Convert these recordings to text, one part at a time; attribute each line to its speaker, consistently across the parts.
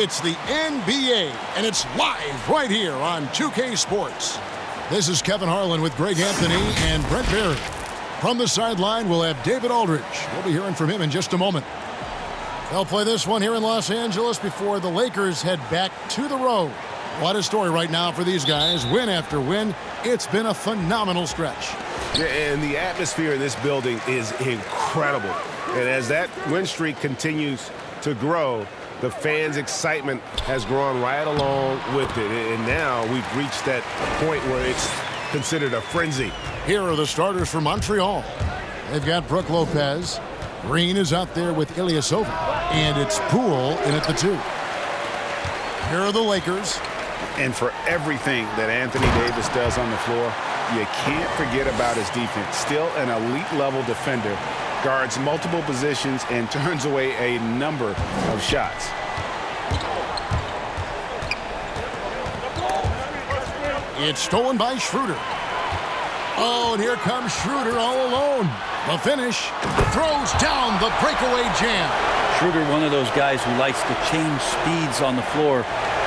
Speaker 1: It's the NBA, and it's live right here on 2K Sports. This is Kevin Harlan with Greg Anthony and Brent Barry. From the sideline, we'll have David Aldridge. We'll be hearing from him in just a moment. They'll play this one here in Los Angeles before the Lakers head back to the road. What a story right now for these guys. Win after win. It's been a phenomenal stretch.
Speaker 2: Yeah, and the atmosphere in this building is incredible. And as that win streak continues to grow, the fans' excitement has grown right along with it. And now we've reached that point where it's considered a frenzy.
Speaker 1: Here are the starters for Montreal. They've got Brook Lopez. Green is out there with Ilyasova. And it's Poole in at the 2. Here are the Lakers.
Speaker 3: And for everything that Anthony Davis does on the floor, you can't forget about his defense. Still an elite-level defender. Guards multiple positions and turns away a number of shots.
Speaker 1: It's stolen by Schroeder. Oh, and here comes Schroeder all alone. The finish. Throws down the breakaway jam.
Speaker 4: Schroeder, one of those guys who likes to change speeds on the floor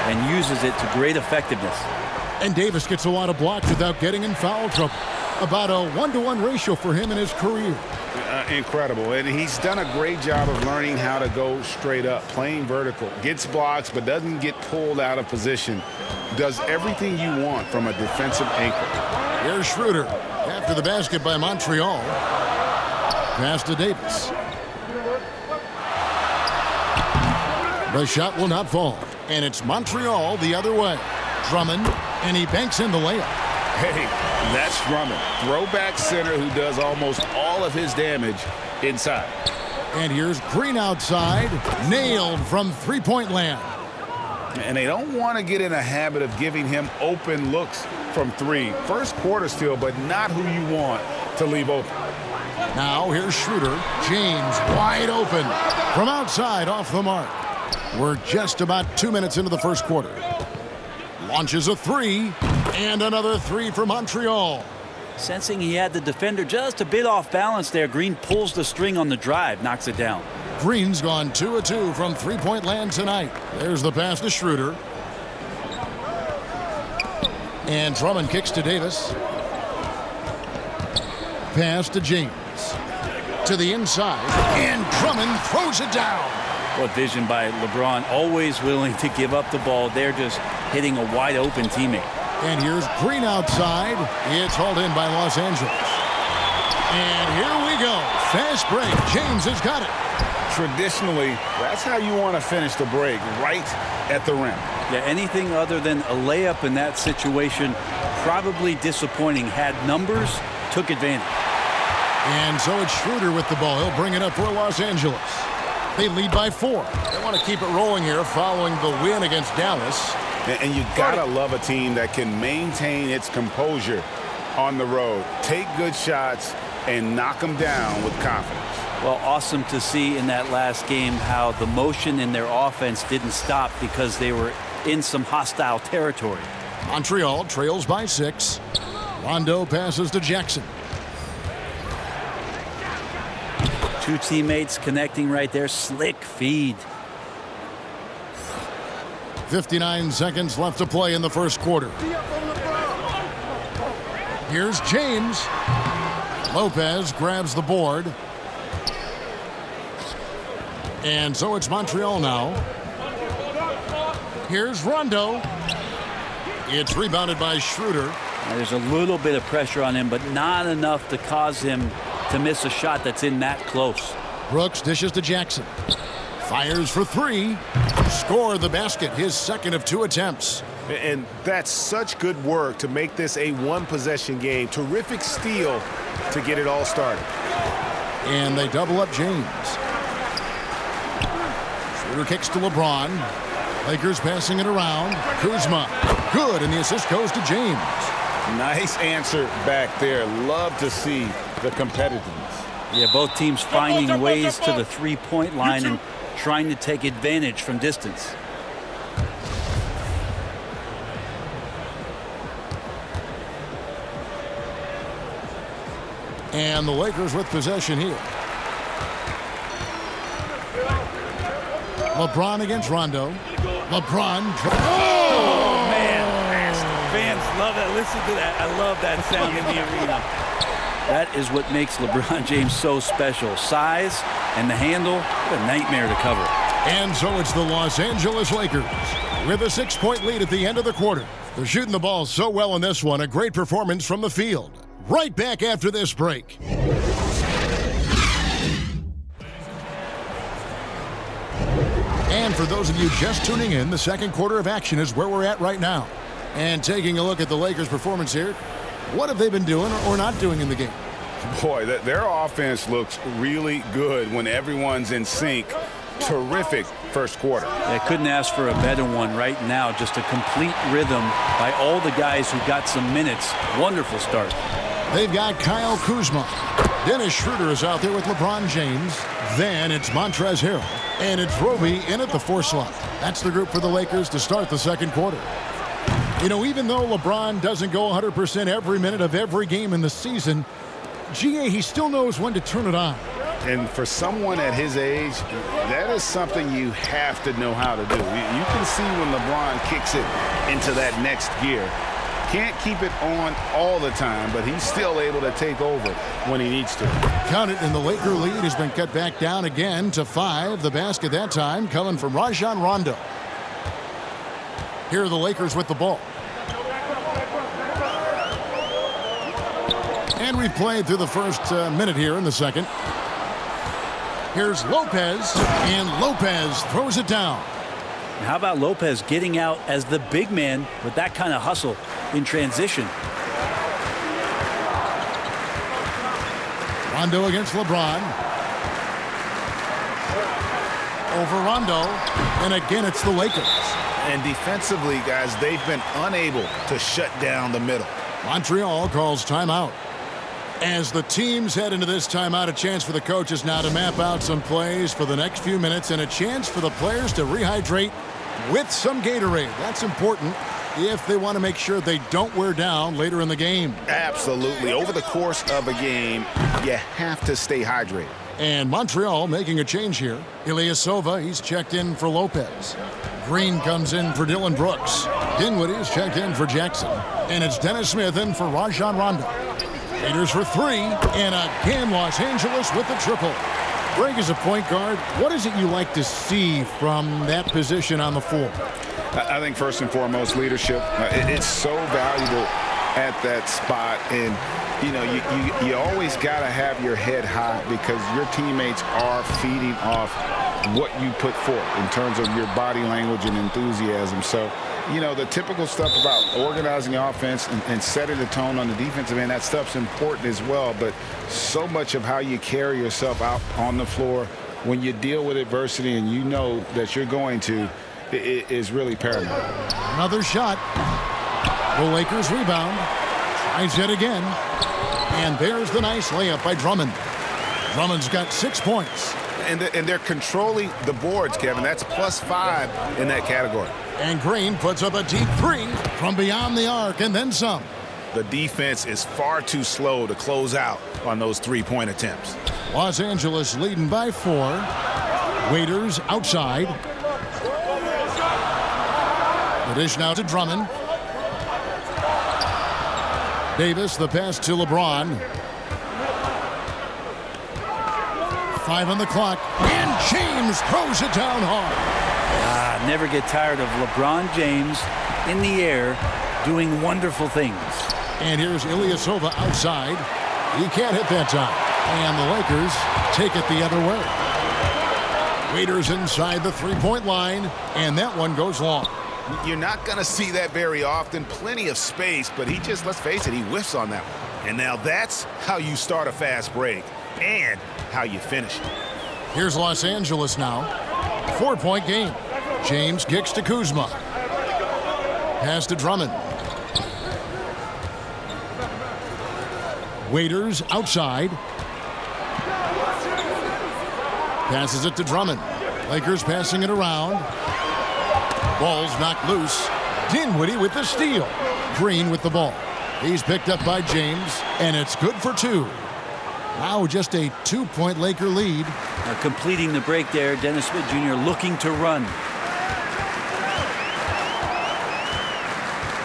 Speaker 4: and uses it to great effectiveness.
Speaker 1: And Davis gets a lot of blocks without getting in foul trouble. About a 1-to-1 ratio for him in his career.
Speaker 3: Incredible. And he's done a great job of learning how to go straight up, playing vertical. Gets blocks, but doesn't get pulled out of position. Does everything you want from a defensive anchor.
Speaker 1: Here's Schroeder after the basket by Montreal. Pass to Davis. The shot will not fall. And it's Montreal the other way. Drummond, and he banks in the layup.
Speaker 3: Hey, that's Drummond. Throwback center who does almost all of his damage inside.
Speaker 1: And here's Green outside. Nailed from three-point land.
Speaker 3: And they don't want to get in a habit of giving him open looks from 3. First quarter still, but not who you want to leave open.
Speaker 1: Now here's Schroeder. James wide open. From outside off the mark. We're just about 2 minutes into the first quarter. Launches a 3. And another 3 for Montreal.
Speaker 4: Sensing he had the defender just a bit off balance there, Green pulls the string on the drive, knocks it down.
Speaker 1: Green's gone 2 of 2 from three-point land tonight. There's the pass to Schroeder. And Drummond kicks to Davis. Pass to James. To the inside. And Drummond throws it down.
Speaker 4: What vision by LeBron, always willing to give up the ball. They're just hitting a wide-open teammate.
Speaker 1: And here's Green outside. It's hauled in by Los Angeles. And here we go. Fast break. James has got it.
Speaker 3: Traditionally, that's how you want to finish the break, right at the rim.
Speaker 4: Yeah, anything other than a layup in that situation, probably disappointing. Had numbers, took advantage.
Speaker 1: And so it's Schroeder with the ball. He'll bring it up for Los Angeles. They lead by 4. They want to keep it rolling here following the win against Dallas.
Speaker 3: And you gotta love a team that can maintain its composure on the road, take good shots, and knock them down with confidence.
Speaker 4: Well, awesome to see in that last game how the motion in their offense didn't stop because they were in some hostile territory.
Speaker 1: Montreal trails by 6. Rondo passes to Jackson.
Speaker 4: 2 teammates connecting right there. Slick feed.
Speaker 1: 59 seconds left to play in the first quarter. Here's James. Lopez grabs the board. And so it's Montreal now. Here's Rondo. It's rebounded by Schroeder.
Speaker 4: Now, there's a little bit of pressure on him, but not enough to cause him to miss a shot that's in that close.
Speaker 1: Brooks dishes to Jackson. Fires for 3. Score the basket, his second of 2 attempts.
Speaker 2: And that's such good work to make this a one-possession game. Terrific steal to get it all started.
Speaker 1: And they double up James. Schroeder kicks to LeBron. Lakers passing it around. Kuzma. Good, and the assist goes to James.
Speaker 3: Nice answer back there. Love to see the competitiveness.
Speaker 4: Yeah, both teams finding ways to the three-point line and trying to take advantage from distance.
Speaker 1: And the Lakers with possession here. LeBron against Rondo. LeBron.
Speaker 4: Oh, man. Fans love that. Listen to that. I love that sound in the arena. That is what makes LeBron James so special. Size and the handle, what a nightmare to cover.
Speaker 1: And so it's the Los Angeles Lakers with a 6-point lead at the end of the quarter. They're shooting the ball so well in this one. A great performance from the field. Right back after this break. And for those of you just tuning in, the second quarter of action is where we're at right now. And taking a look at the Lakers' performance here, what have they been doing or not doing in the game?
Speaker 3: Boy, their offense looks really good when everyone's in sync. Terrific first quarter.
Speaker 4: I couldn't ask for a better one right now. Just a complete rhythm by all the guys who got some minutes. Wonderful start.
Speaker 1: They've got Kyle Kuzma. Dennis Schroeder is out there with LeBron James. Then it's Montrezl Harrell. And it's Roby in at the 4 slot. That's the group for the Lakers to start the second quarter. You know, even though LeBron doesn't go 100% every minute of every game in the season, GA, he still knows when to turn it on.
Speaker 3: And for someone at his age, that is something you have to know how to do. You can see when LeBron kicks it into that next gear. Can't keep it on all the time, but he's still able to take over when he needs to.
Speaker 1: Count it, and the Laker lead has been cut back down again to 5. The basket that time coming from Rajon Rondo. Here are the Lakers with the ball. And we've played through the first minute here in the second. Here's Lopez, and Lopez throws it down.
Speaker 4: How about Lopez getting out as the big man with that kind of hustle in transition?
Speaker 1: Rondo against LeBron. Over Rondo, and again it's the Lakers.
Speaker 3: And defensively, guys, they've been unable to shut down the middle.
Speaker 1: Montreal calls timeout. As the teams head into this timeout, a chance for the coaches now to map out some plays for the next few minutes and a chance for the players to rehydrate with some Gatorade. That's important if they want to make sure they don't wear down later in the game.
Speaker 3: Absolutely. Over the course of a game, you have to stay hydrated.
Speaker 1: And Montreal making a change here. Ilyasova, he's checked in for Lopez. Green comes in for Dylan Brooks. Dinwiddie's checked in for Jackson. And it's Dennis Smith in for Rajon Rondo. Raiders for 3, and again Los Angeles with the triple. Greg, as a point guard, what is it you like to see from that position on the floor?
Speaker 3: I think first and foremost, leadership. It's so valuable at that spot, and you know you always got to have your head high because your teammates are feeding off what you put forth in terms of your body language and enthusiasm. So, you know, the typical stuff about organizing offense and setting the tone on the defensive end, that stuff's important as well. But so much of how you carry yourself out on the floor when you deal with adversity and you know that you're going to, it is really paramount.
Speaker 1: Another shot. The Lakers rebound. Tries it again. And there's the nice layup by Drummond. Drummond's got 6 points.
Speaker 3: And they're controlling the boards, Kevin. That's +5 in that category.
Speaker 1: And Green puts up a deep 3 from beyond the arc and then some.
Speaker 3: The defense is far too slow to close out on those three-point attempts.
Speaker 1: Los Angeles leading by 4. Waiters outside. The dish now to Drummond. Davis, the pass to LeBron. 5 on the clock, and James throws it down hard.
Speaker 4: Never get tired of LeBron James in the air doing wonderful things.
Speaker 1: And here's Ilyasova outside. He can't hit that time. And the Lakers take it the other way. Waiters inside the three-point line, and that one goes long.
Speaker 3: You're not going to see that very often. Plenty of space, but he just, let's face it, he whiffs on that one. And now that's how you start a fast break and how you finish it.
Speaker 1: Here's Los Angeles now. 4-point game. James kicks to Kuzma. Pass to Drummond. Waiters outside. Passes it to Drummond. Lakers passing it around. Ball's knocked loose. Dinwiddie with the steal. Green with the ball. He's picked up by James, and it's good for 2. Now just a 2-point Laker lead.
Speaker 4: Completing the break there, Dennis Smith Jr. looking to run.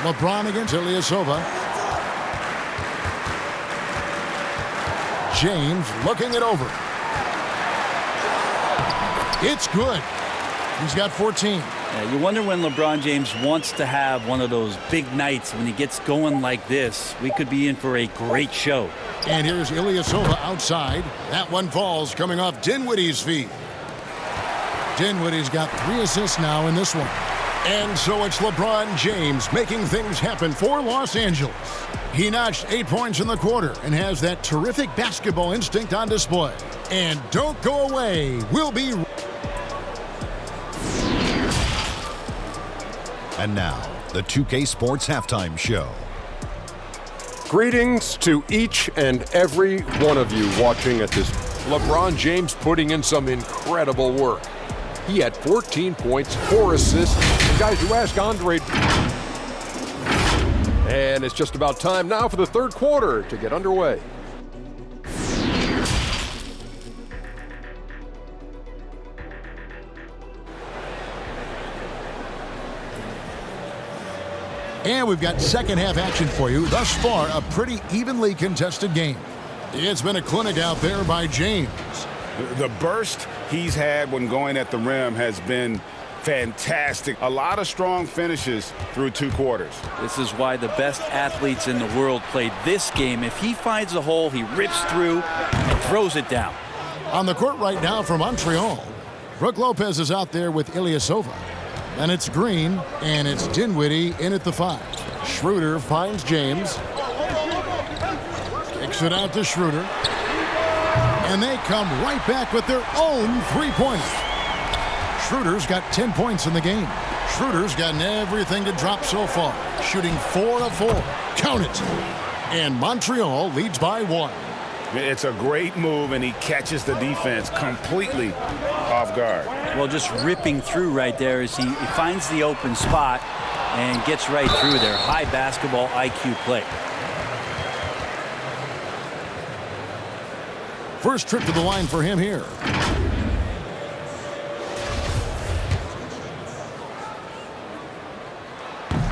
Speaker 1: LeBron against Ilyasova. James looking it over. It's good. He's got 14.
Speaker 4: Yeah, you wonder when LeBron James wants to have one of those big nights when he gets going like this. We could be in for a great show.
Speaker 1: And here's Ilyasova outside. That one falls coming off Dinwiddie's feet. Dinwiddie's got 3 assists now in this one. And so it's LeBron James making things happen for Los Angeles. He notched 8 points in the quarter and has that terrific basketball instinct on display. And don't go away. We'll be...
Speaker 5: And now, the 2K Sports Halftime Show.
Speaker 6: Greetings to each and every one of you watching at this. LeBron James putting in some incredible work. He had 14 points, 4 assists. And guys, you ask Andre. And it's just about time now for the third quarter to get underway.
Speaker 1: And we've got second half action for you. Thus far, a pretty evenly contested game. It's been a clinic out there by James.
Speaker 3: The burst he's had when going at the rim has been fantastic. A lot of strong finishes through 2 quarters.
Speaker 4: This is why the best athletes in the world play this game. If he finds a hole, he rips through and throws it down.
Speaker 1: On the court right now for Montreal, Brook Lopez is out there with Ilyasova. And it's Green, and it's Dinwiddie in at the 5. Schroeder finds James. Kicks it out to Schroeder. And they come right back with their own 3-pointer. Schroeder's got 10 points in the game. Schroeder's gotten everything to drop so far, shooting 4 of 4. Count it. And Montreal leads by 1.
Speaker 3: It's a great move, and he catches the defense completely off guard.
Speaker 4: Well, just ripping through right there as he finds the open spot and gets right through there. High basketball IQ play.
Speaker 1: First trip to the line for him here.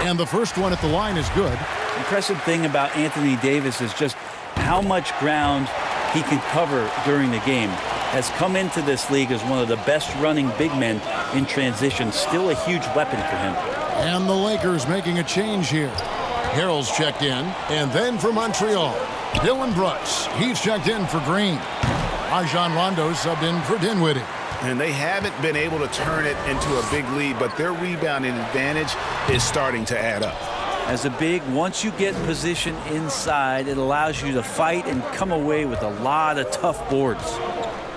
Speaker 1: And the first one at the line is good.
Speaker 4: Impressive thing about Anthony Davis is just how much ground he can cover during the game. Has come into this league as one of the best running big men in transition. Still a huge weapon for him.
Speaker 1: And the Lakers making a change here. Harrell's checked in. And then for Montreal, Dillon Brooks. He's checked in for Green. Rajon Rondo subbed in for Dinwiddie.
Speaker 3: And they haven't been able to turn it into a big lead, but their rebounding advantage is starting to add up.
Speaker 4: As a big, once you get position inside, it allows you to fight and come away with a lot of tough boards.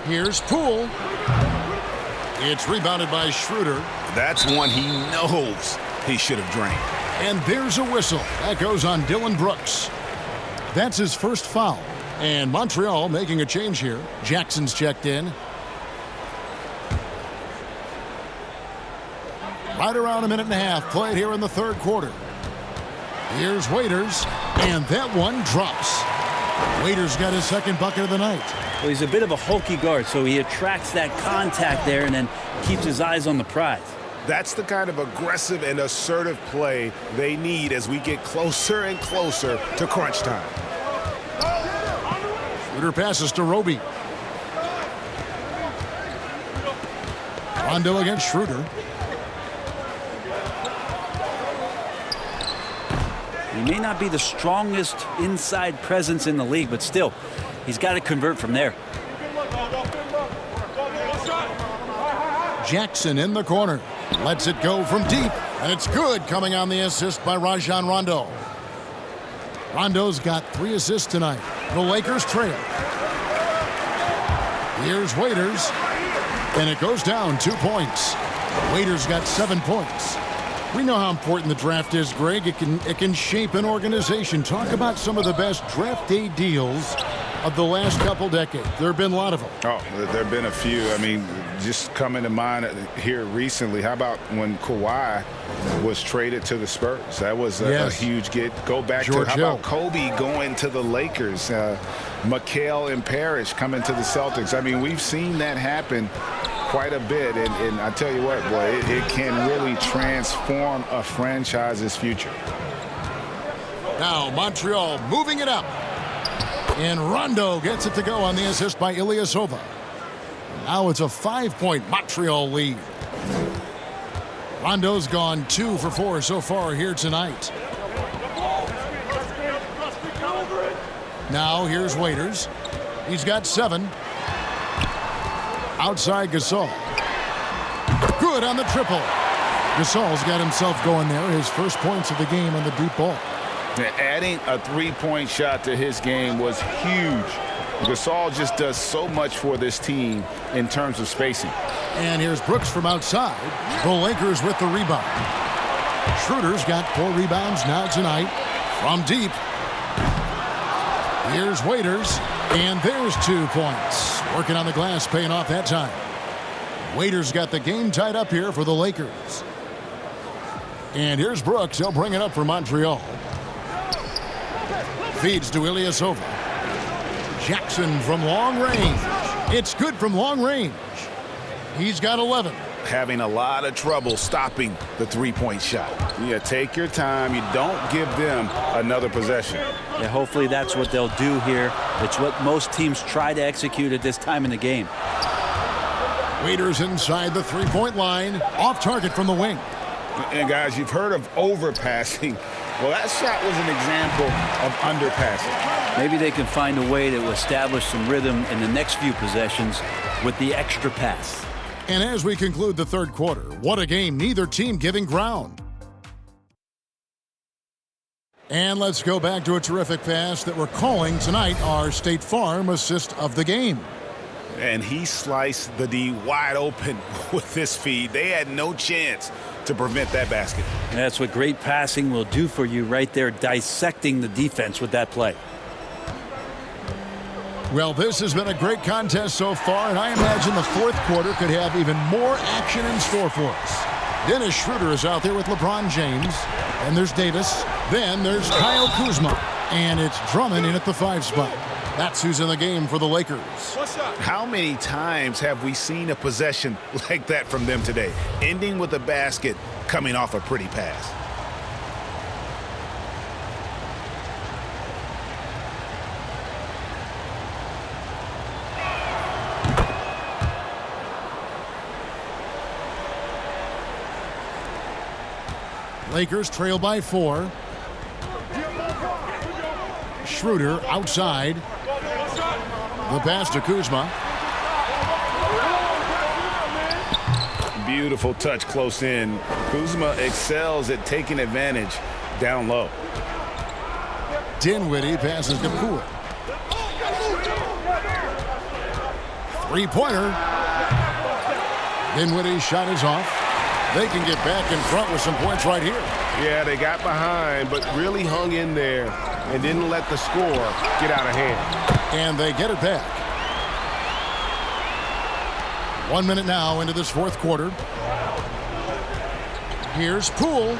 Speaker 1: Here's Poole. It's rebounded by Schroeder.
Speaker 3: That's one he knows he should have drained.
Speaker 1: And there's a whistle. That goes on Dillon Brooks. That's his first foul. And Montreal making a change here. Jackson's checked in. Right around a minute and a half played here in the third quarter. Here's Waiters, and that one drops. Waiters got his second bucket of the night.
Speaker 4: Well, he's a bit of a hokey guard, so he attracts that contact there and then keeps his eyes on the prize.
Speaker 3: That's the kind of aggressive and assertive play they need as we get closer and closer to crunch time.
Speaker 1: Schroeder passes to Roby. Rondo against Schroeder.
Speaker 4: He may not be the strongest inside presence in the league, but still, he's got to convert from there.
Speaker 1: Jackson in the corner. Lets it go from deep, and it's good coming on the assist by Rajon Rondo. Rondo's got 3 assists tonight. The Lakers trail. Here's Waiters, and it goes down 2 points. Waiters got 7 points. We know how important the draft is, Greg. It can shape an organization. Talk about some of the best draft day deals of the last couple decades. There have been a lot of them.
Speaker 3: Oh, there have been a few. I mean, just coming to mind here recently, how about when Kawhi was traded to the Spurs? That was a huge get. Go back
Speaker 1: George
Speaker 3: to, how
Speaker 1: Hill.
Speaker 3: about Kobe going to the Lakers? McHale and Parrish coming to the Celtics. I mean, we've seen that happen quite a bit, and I tell you what, boy, it can really transform a franchise's future.
Speaker 1: Now Montreal moving it up. And Rondo gets it to go on the assist by Ilyasova. Now it's a 5-point Montreal lead. Rondo's gone 2 for 4 so far here tonight. Now here's Waiters. He's got 7. Outside Gasol. Good on the triple. Gasol's got himself going there. His first points of the game on the deep ball.
Speaker 3: Adding a three-point shot to his game was huge. Gasol just does so much for this team in terms of spacing.
Speaker 1: And here's Brooks from outside. The Lakers with the rebound. Schroeder's got 4 rebounds now tonight from deep. Here's Waiters, and there's 2 points. Working on the glass, paying off that time. Waiters got the game tied up here for the Lakers. And here's Brooks. He'll bring it up for Montreal. Feeds to Ilyasova. Jackson from long range. It's good from long range. He's got 11.
Speaker 3: Having a lot of trouble stopping the three-point shot. You take your time. You don't give them another possession.
Speaker 4: Yeah, hopefully that's what they'll do here. It's what most teams try to execute at this time in the game.
Speaker 1: Waiters inside the 3-point line. Off target from the wing.
Speaker 3: And guys, you've heard of overpassing. Well, that shot was an example of underpassing.
Speaker 4: Maybe they can find a way to establish some rhythm in the next few possessions with the extra pass.
Speaker 1: And as we conclude the third quarter, what a game, neither team giving ground. And let's go back to a terrific pass that we're calling tonight our State Farm assist of the game.
Speaker 3: And he sliced the D wide open with this feed. They had no chance to prevent that basket.
Speaker 4: And that's what great passing will do for you right there, dissecting the defense with that play.
Speaker 1: Well, this has been a great contest so far, and I imagine the fourth quarter could have even more action in store for us. Dennis Schroeder is out there with LeBron James, and there's Davis. Then there's Kyle Kuzma, and it's Drummond in at the 5 spot. That's who's in the game for the Lakers.
Speaker 3: How many times have we seen a possession like that from them today, ending with a basket coming off a pretty pass?
Speaker 1: Lakers trail by 4. Schroeder outside. The pass to Kuzma.
Speaker 3: Beautiful touch close in. Kuzma excels at taking advantage down low.
Speaker 1: Dinwiddie passes to Poole. 3-pointer. Dinwiddie's shot is off. They can get back in front with some points right here.
Speaker 2: Yeah, they got behind, but really hung in there and didn't let the score get out of hand.
Speaker 1: And they get it back. 1 minute now into this fourth quarter. Here's Poole.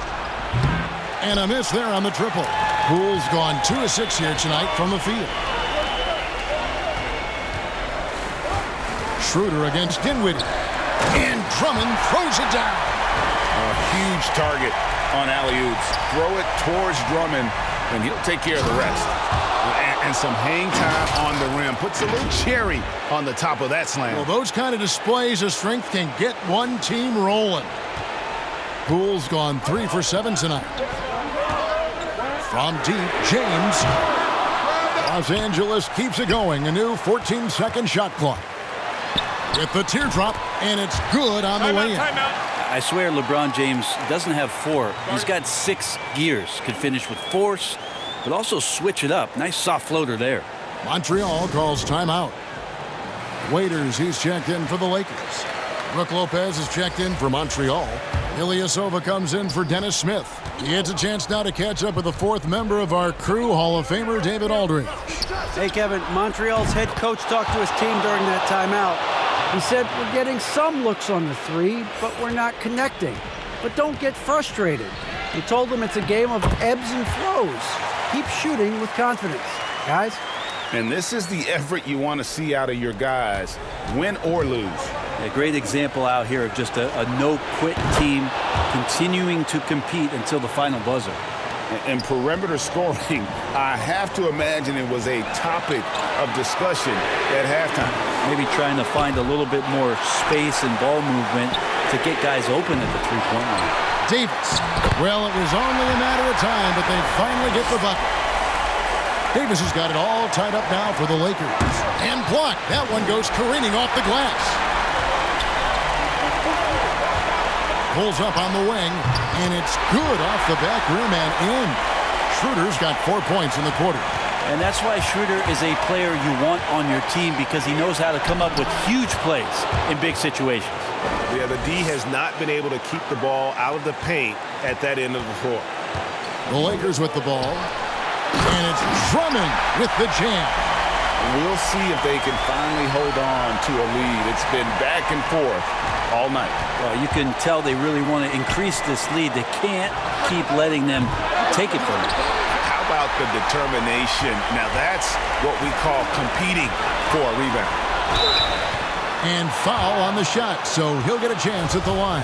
Speaker 1: And a miss there on the triple. Poole's gone 2 of 6 here tonight from the field. Schroeder against Dinwiddie. And Drummond throws it down.
Speaker 3: A huge target on alley-oops. Throw it towards Drummond, and he'll take care of the rest. And some hang time on the rim. Puts a little cherry on the top of that slam.
Speaker 1: Well, those kind of displays of strength can get one team rolling. Poole's gone 3 for 7 tonight. From deep, James. Los Angeles keeps it going. A new 14-second shot clock. With the teardrop, and it's good on the way in.
Speaker 4: I swear LeBron James doesn't have 4. He's got 6 gears. Could finish with force, but also switch it up. Nice soft floater there.
Speaker 1: Montreal calls timeout. Waiters, he's checked in for the Lakers. Brook Lopez is checked in for Montreal. Ilyasova comes in for Dennis Smith. He gets a chance now to catch up with the 4th member of our crew, Hall of Famer David Aldridge.
Speaker 7: Hey, Kevin, Montreal's head coach talked to his team during that timeout. He said, we're getting some looks on the 3, but we're not connecting. But don't get frustrated. He told them it's a game of ebbs and flows. Keep shooting with confidence, guys.
Speaker 3: And this is the effort you want to see out of your guys, win or lose.
Speaker 4: A great example out here of just a no-quit team continuing to compete until the final buzzer.
Speaker 3: And perimeter scoring, I have to imagine it was a topic of discussion at halftime.
Speaker 4: Maybe trying to find a little bit more space and ball movement to get guys open at the three-point line.
Speaker 1: Davis. Well, it was only a matter of time, but they finally get the bucket. Davis has got it all tied up now for the Lakers. And blocked. That one goes careening off the glass. Pulls up on the wing, and it's good off the back rim and in. Schroeder's got 4 points in the quarter.
Speaker 4: And that's why Schroeder is a player you want on your team, because he knows how to come up with huge plays in big situations.
Speaker 2: Yeah, the D has not been able to keep the ball out of the paint at that end of the floor.
Speaker 1: The Lakers with the ball. And it's Drummond with the jam.
Speaker 3: We'll see if they can finally hold on to a lead. It's been back and forth all night.
Speaker 4: Well, you can tell they really want to increase this lead. They can't keep letting them take it from them.
Speaker 3: How about the determination? Now that's what we call competing for a rebound.
Speaker 1: And foul on the shot, so he'll get a chance at the line.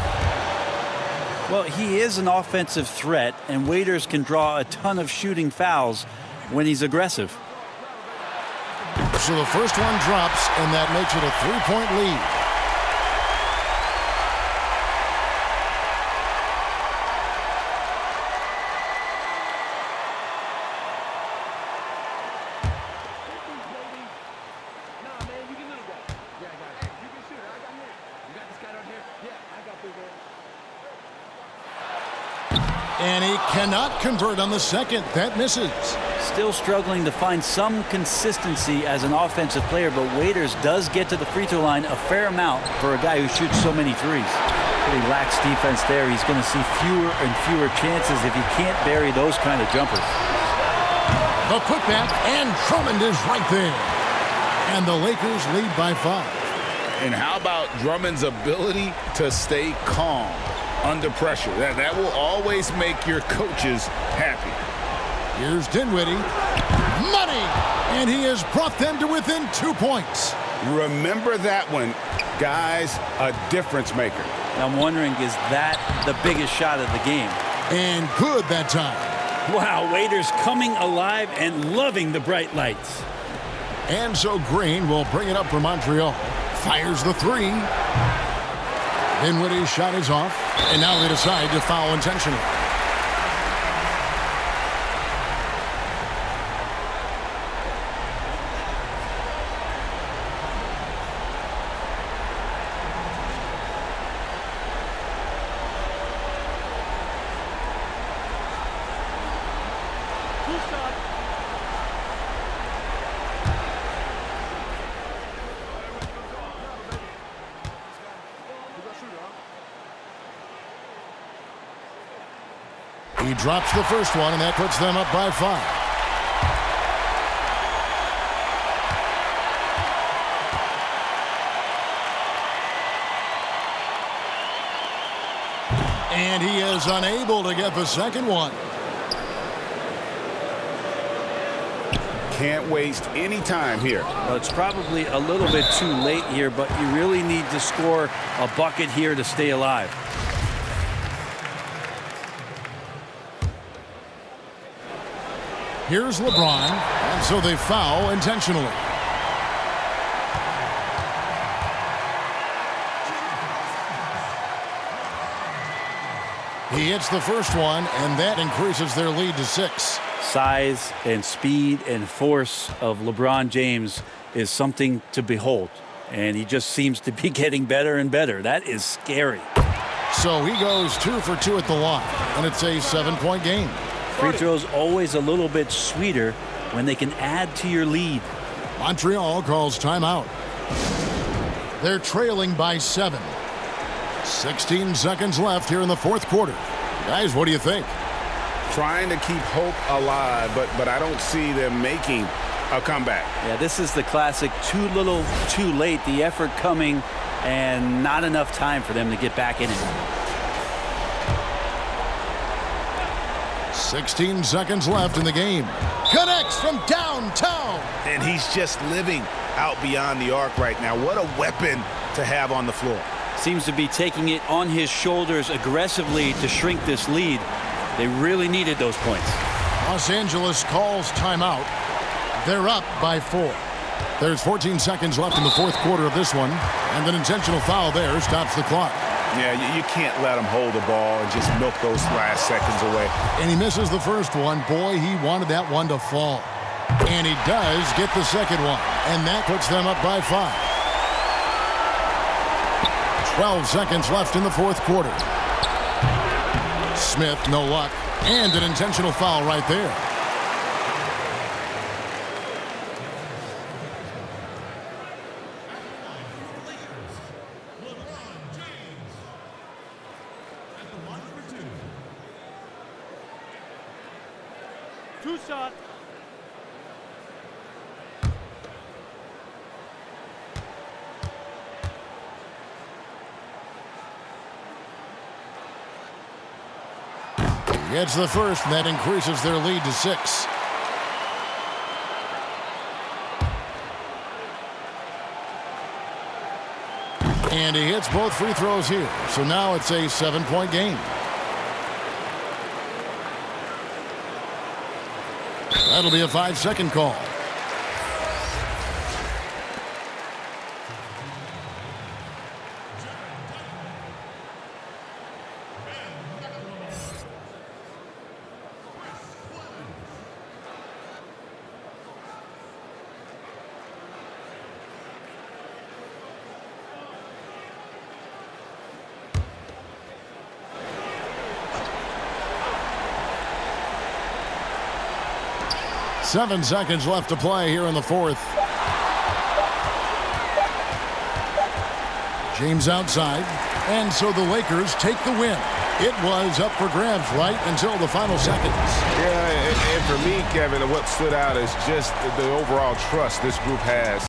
Speaker 4: Well, he is an offensive threat, and Waiters can draw a ton of shooting fouls when he's aggressive.
Speaker 1: So the first one drops, and that makes it a three-point lead. And he cannot convert on the second. That misses.
Speaker 4: Still struggling to find some consistency as an offensive player, but Waiters does get to the free throw line a fair amount for a guy who shoots so many threes. Really lacks defense there. He's going to see fewer and fewer chances if he can't bury those kind of jumpers.
Speaker 1: The putback, and Drummond is right there. And the Lakers lead by 5.
Speaker 3: And how about Drummond's ability to stay calm under pressure? That will always make your coaches happy.
Speaker 1: Here's Dinwiddie. Money! And he has brought them to within 2 points.
Speaker 3: Remember that one. Guys, a difference maker.
Speaker 4: I'm wondering, is that the biggest shot of the game?
Speaker 1: And good that time.
Speaker 4: Wow, Waiters coming alive and loving the bright lights.
Speaker 1: And so Green will bring it up for Montreal. Fires the three. Dinwiddie's shot is off. And now they decide to foul intentionally. He drops the first one, and that puts them up by 5. And he is unable to get the second one.
Speaker 3: Can't waste any time here.
Speaker 4: Well, it's probably a little bit too late here, but you really need to score a bucket here to stay alive.
Speaker 1: Here's LeBron, and so they foul intentionally. He hits the first one, and that increases their lead to 6.
Speaker 4: Size and speed and force of LeBron James is something to behold, and he just seems to be getting better and better. That is scary.
Speaker 1: So he goes 2 for 2 at the line, and it's a 7-point game.
Speaker 4: Free throws always a little bit sweeter when they can add to your lead.
Speaker 1: Montreal calls timeout. They're trailing by 7. 16 seconds left here in the fourth quarter. Guys, what do you think?
Speaker 3: Trying to keep hope alive, but I don't see them making a comeback.
Speaker 4: Yeah, this is the classic too little, too late. The effort coming and not enough time for them to get back in it.
Speaker 1: 16 seconds left in the game. Connects from downtown.
Speaker 2: And he's just living out beyond the arc right now. What a weapon to have on the floor.
Speaker 4: Seems to be taking it on his shoulders aggressively to shrink this lead. They really needed those points.
Speaker 1: Los Angeles calls timeout. They're up by 4. There's 14 seconds left in the fourth quarter of this one, and an intentional foul there stops the clock.
Speaker 3: Yeah, you can't let him hold the ball and just milk those last seconds away.
Speaker 1: And he misses the first one. Boy, he wanted that one to fall. And he does get the second one, and that puts them up by 5. 12 seconds left in the fourth quarter. Smith, no luck, and an intentional foul right there.
Speaker 7: Two shots.
Speaker 1: Gets the first, and that increases their lead to 6. And he hits both free throws here, so now it's a 7-point game. That'll be a 5-second call. Seven seconds left to play here in the fourth. James outside, and so the Lakers take the win. It was up for grabs right until the final seconds.
Speaker 2: Yeah, and for me, Kevin, what stood out is just the overall trust this group has